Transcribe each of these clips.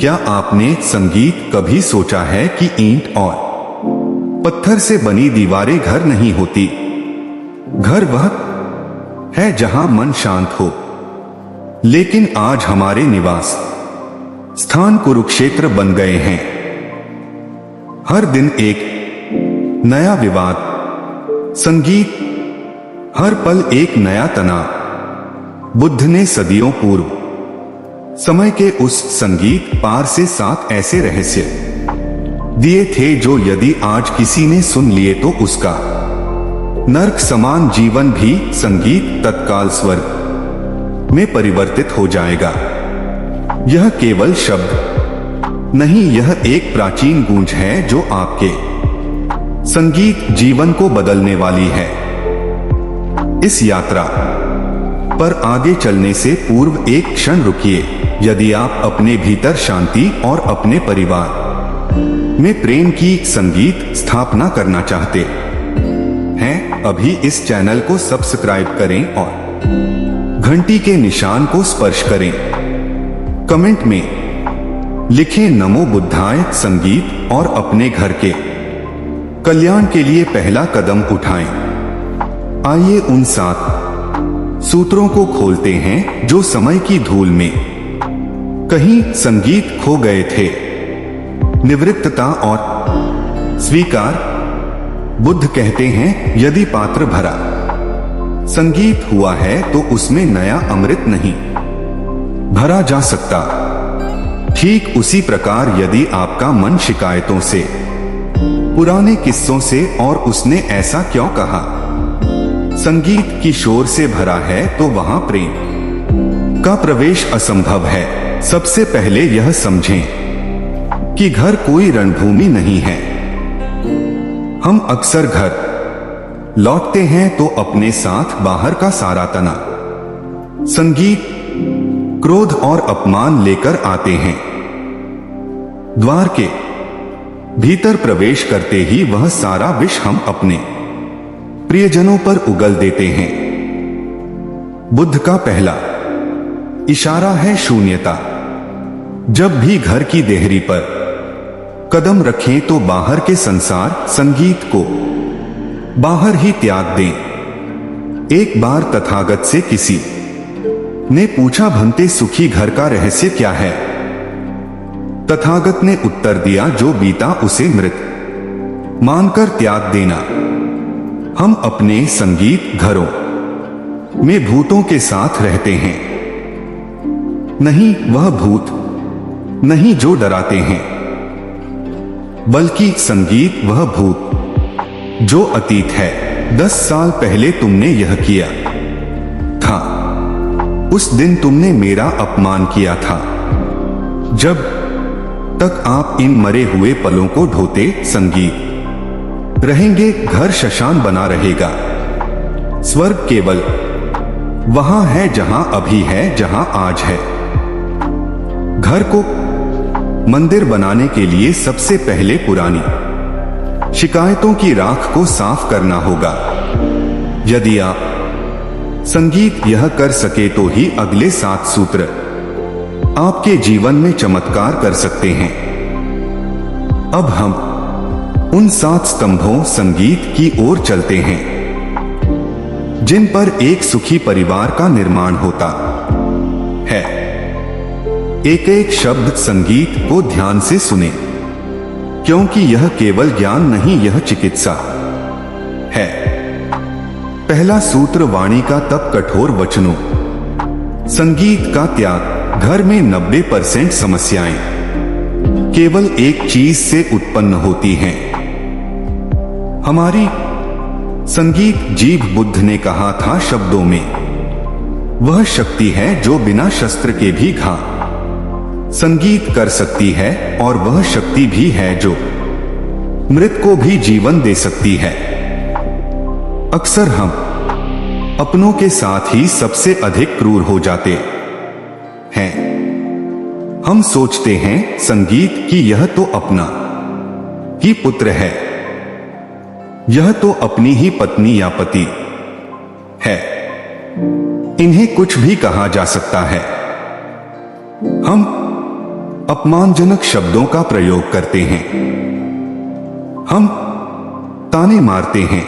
क्या आपने संगीत कभी सोचा है कि ईंट और पत्थर से बनी दीवारें घर नहीं होती। घर वह है जहां मन शांत हो। लेकिन आज हमारे निवास स्थान कुरुक्षेत्र बन गए हैं। हर दिन एक नया विवाद, संगीत, हर पल एक नया तनाव। बुद्ध ने सदियों पूर्व समय के उस संगीत पार से 7 ऐसे रहस्य दिए थे जो यदि आज किसी ने सुन लिए तो उसका नर्क समान जीवन भी संगीत तत्काल स्वर्ग में परिवर्तित हो जाएगा। यह केवल शब्द नहीं, यह एक प्राचीन गूंज है जो आपके संगीत जीवन को बदलने वाली है। इस यात्रा पर आगे चलने से पूर्व एक क्षण रुकिए। यदि आप अपने भीतर शांति और अपने परिवार में प्रेम की संगीत स्थापना करना चाहते हैं, अभी इस चैनल को सब्सक्राइब करें और घंटी के निशान को स्पर्श करें। कमेंट में लिखें नमो बुद्धाय संगीत और अपने घर के कल्याण के लिए पहला कदम उठाएं। आइए उन 7 सूत्रों को खोलते हैं जो समय की धूल में कहीं संगीत खो गए थे। निवृत्तता और स्वीकार। बुद्ध कहते हैं, यदि पात्र भरा संगीत हुआ है तो उसमें नया अमृत नहीं भरा जा सकता। ठीक उसी प्रकार यदि आपका मन शिकायतों से, पुराने किस्सों से और उसने ऐसा क्यों कहा संगीत की शोर से भरा है तो वहां प्रेम का प्रवेश असंभव है। सबसे पहले यह समझें कि घर कोई रणभूमि नहीं है। हम अक्सर घर लौटते हैं तो अपने साथ बाहर का सारा तनाव, संगीत, क्रोध और अपमान लेकर आते हैं। द्वार के भीतर प्रवेश करते ही वह सारा विष हम अपने प्रियजनों पर उगल देते हैं। बुद्ध का पहला इशारा है शून्यता। जब भी घर की देहरी पर कदम रखें तो बाहर के संसार, संगीत को बाहर ही त्याग दें। एक बार तथागत से किसी ने पूछा, भंते सुखी घर का रहस्य क्या है? तथागत ने उत्तर दिया, जो बीता उसे मृत मानकर त्याग देना। हम अपने संगीत घरों में भूतों के साथ रहते हैं। नहीं वह भूत नहीं जो डराते हैं, बल्कि संगीत वह भूत जो अतीत है। 10 साल पहले तुमने यह किया था, उस दिन तुमने मेरा अपमान किया था। जब तक आप इन मरे हुए पलों को ढोते संगीत रहेंगे, घर शशान बना रहेगा। स्वर्ग केवल वहां है जहां अभी है, जहां आज है। घर को मंदिर बनाने के लिए सबसे पहले पुरानी शिकायतों की राख को साफ करना होगा। यदि आप संगीत यह कर सके तो ही अगले 7 सूत्र आपके जीवन में चमत्कार कर सकते हैं। अब हम उन 7 स्तंभों संगीत की ओर चलते हैं जिन पर एक सुखी परिवार का निर्माण होता है। एक एक शब्द संगीत को ध्यान से सुने, क्योंकि यह केवल ज्ञान नहीं, यह चिकित्सा है। पहला सूत्र वाणी का तप, कठोर वचनों, संगीत का त्याग। घर में 90% समस्याएं केवल एक चीज से उत्पन्न होती हैं, हमारी संगीत जीभ। बुद्ध ने कहा था, शब्दों में वह शक्ति है जो बिना शस्त्र के भी घा संगीत कर सकती है, और वह शक्ति भी है जो मृत को भी जीवन दे सकती है। अक्सर हम अपनों के साथ ही सबसे अधिक क्रूर हो जाते हैं। हम सोचते हैं संगीत कि यह तो अपना ही पुत्र है, यह तो अपनी ही पत्नी या पति है, इन्हें कुछ भी कहा जा सकता है। हम अपमानजनक शब्दों का प्रयोग करते हैं। हम ताने मारते हैं।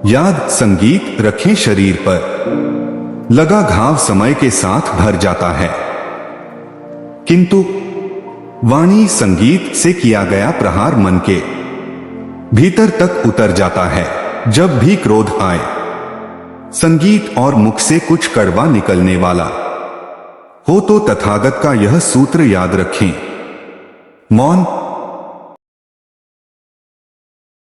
याद संगीत रखें शरीर पर लगा घाव समय के साथ भर जाता है, किंतु वाणी संगीत से किया गया प्रहार मन के भीतर तक उतर जाता है। जब भी क्रोध आए, संगीत और मुख से कुछ कड़वा निकलने वाला हो तो तथागत का यह सूत्र याद रखें, मौन